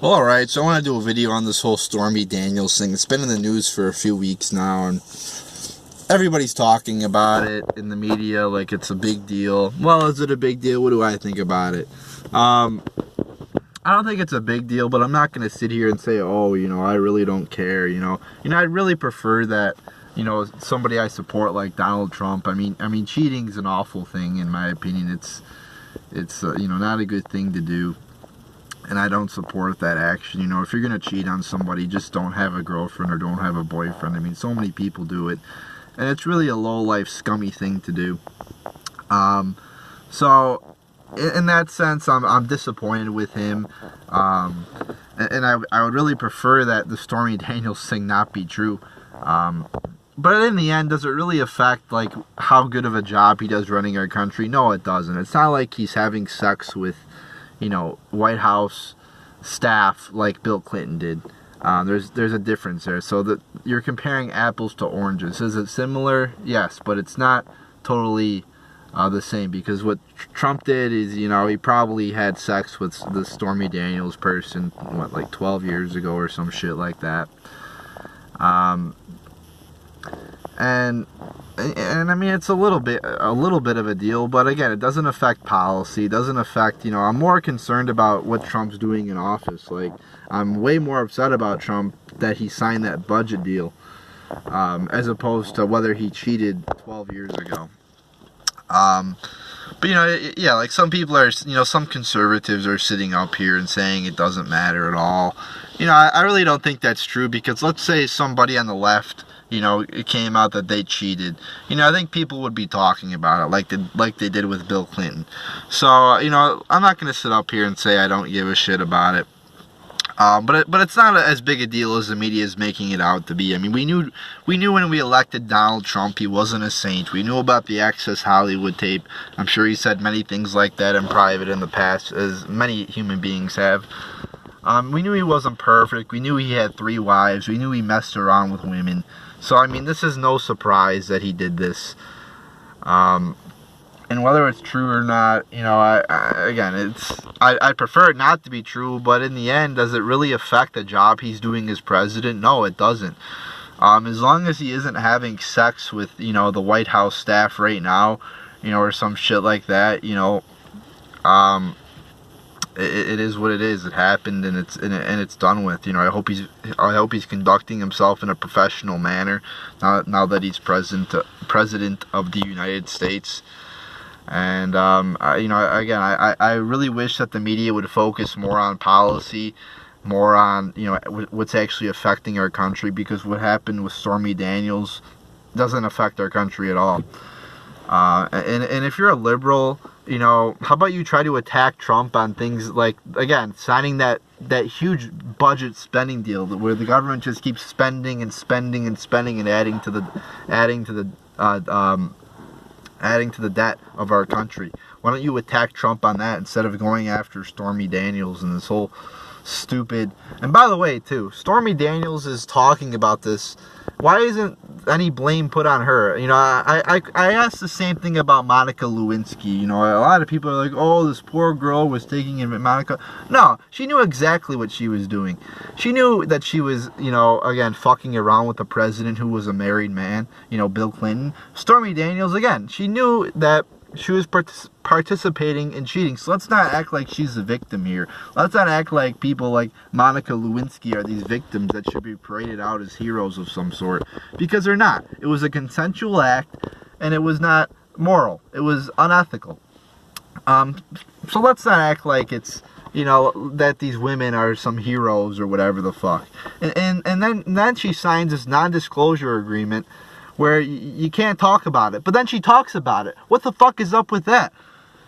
Alright, so I want to do a video on this whole Stormy Daniels thing. It's been in the news for a few weeks now, and everybody's talking about it in the media like it's a big deal. Well, is it a big deal? What do I think about it? I don't think it's a big deal, but I'm not going to sit here and say, oh, I really don't care, I'd really prefer that, somebody I support like Donald Trump. I mean, cheating's an awful thing, in my opinion. It's not a good thing to do. And I don't support that action. If you're going to cheat on somebody, just don't have a girlfriend or don't have a boyfriend. I mean, so many people do it. And it's really a low-life, scummy thing to do. So, in that sense, I'm disappointed with him. And I would really prefer that the Stormy Daniels thing not be true. But in the end, does it really affect, like, how good of a job he does running our country? No, it doesn't. It's not like he's having sex with, White House staff like Bill Clinton did. There's a difference there. So that you're comparing apples to oranges. Is it similar? Yes, but it's not totally the same, because what Trump did is, he probably had sex with the Stormy Daniels person, like 12 years ago or some shit like that. And I mean, it's a little bit of a deal, but again, it doesn't affect policy. It doesn't affect, I'm more concerned about what Trump's doing in office. Like, I'm way more upset about Trump that he signed that budget deal, as opposed to whether he cheated 12 years ago. But yeah, like some people are, some conservatives are sitting up here and saying it doesn't matter at all. I really don't think that's true, because let's say somebody on the left, it came out that they cheated. I think people would be talking about it like they did with Bill Clinton. So, I'm not going to sit up here and say I don't give a shit about it. But it's not as big a deal as the media is making it out to be. I mean, we knew when we elected Donald Trump, he wasn't a saint. We knew about the Access Hollywood tape. I'm sure he said many things like that in private in the past, as many human beings have. We knew he wasn't perfect. We knew he had 3 wives. We knew he messed around with women. So, I mean, this is no surprise that he did this. And whether it's true or not, I prefer it not to be true, but in the end, does it really affect the job he's doing as president? No, it doesn't. As long as he isn't having sex with, the White House staff right now, or some shit like that, it is what it is. It happened, and it's done with. I hope he's conducting himself in a professional manner now that he's president of the United States. And I really wish that the media would focus more on policy, more on what's actually affecting our country, because what happened with Stormy Daniels doesn't affect our country at all. And if you're a liberal, how about you try to attack Trump on things like, again, signing that huge budget spending deal where the government just keeps spending and spending and spending and adding to the debt of our country. Why don't you attack Trump on that instead of going after Stormy Daniels and this whole stupid... And by the way, too, Stormy Daniels is talking about this. Why isn't any blame put on her? I asked the same thing about Monica Lewinsky. A lot of people are like, oh, this poor girl was taking in Monica. No, she knew exactly what she was doing. She knew that she was, again, fucking around with the president who was a married man, Bill Clinton. Stormy Daniels, again, she knew that she was participating in cheating. So let's not act like she's the victim here. Let's not act like people like Monica Lewinsky are these victims that should be paraded out as heroes of some sort. Because they're not. It was a consensual act, and it was not moral. It was unethical. So let's not act like it's, that these women are some heroes or whatever the fuck. And then she signs this non-disclosure agreement where you can't talk about it. But then she talks about it. What the fuck is up with that?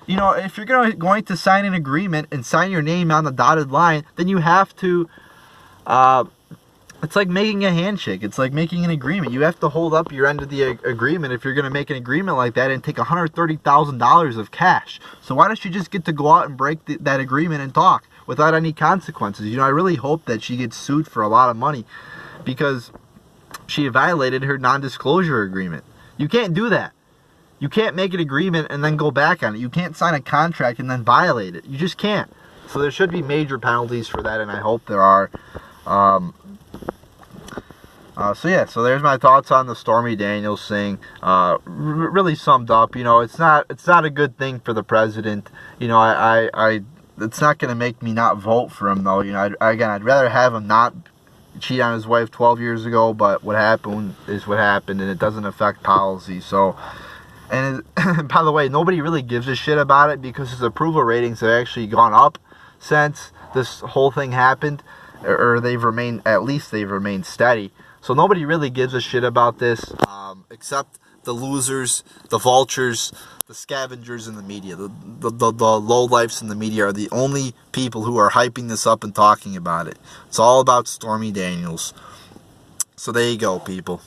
If you're going to sign an agreement and sign your name on the dotted line, then you have to... it's like making a handshake. It's like making an agreement. You have to hold up your end of the agreement if you're going to make an agreement like that and take $130,000 of cash. So why don't you just get to go out and break that agreement and talk without any consequences? I really hope that she gets sued for a lot of money, because she violated her non-disclosure agreement. You can't do that. You can't make an agreement and then go back on it. You can't sign a contract and then violate it. You just can't. So there should be major penalties for that, and I hope there are. So yeah, so there's my thoughts on the Stormy Daniels thing. Really summed up. You know, it's not a good thing for the president. You know, I it's not going to make me not vote for him, though. You know, I'd rather have him not cheat on his wife 12 years ago, but what happened is what happened, and it doesn't affect policy. So, and by the way, nobody really gives a shit about it because his approval ratings have actually gone up since this whole thing happened, or at least they've remained steady. So nobody really gives a shit about this, except the losers, the vultures, the scavengers in the media. The lowlifes in the media are the only people who are hyping this up and talking about it. It's all about Stormy Daniels. So there you go, people.